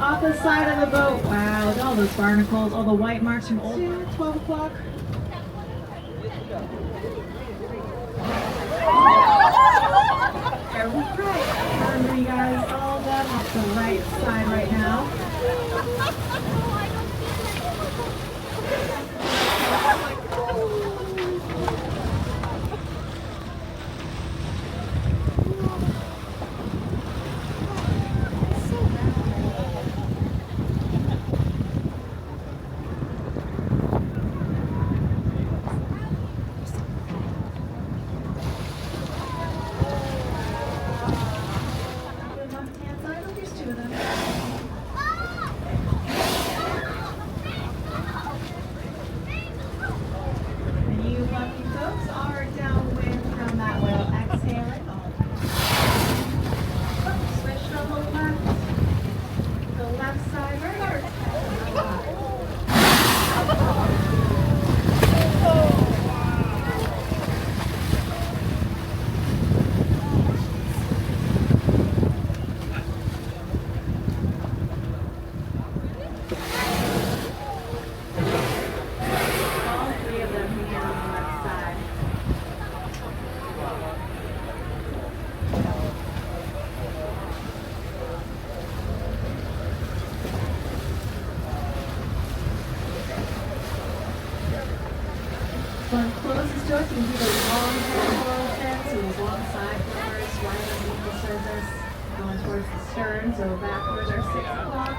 Off the side of the boat. Wow, look at all those barnacles, all the white marks from old 12 o'clock. Careful, right. Remember, you guys, all of them off the right side right now. One closest to us, you can see those long coral fins and those long side flippers right underneath the surface, going towards the stern, so back towards our 6 o'clock.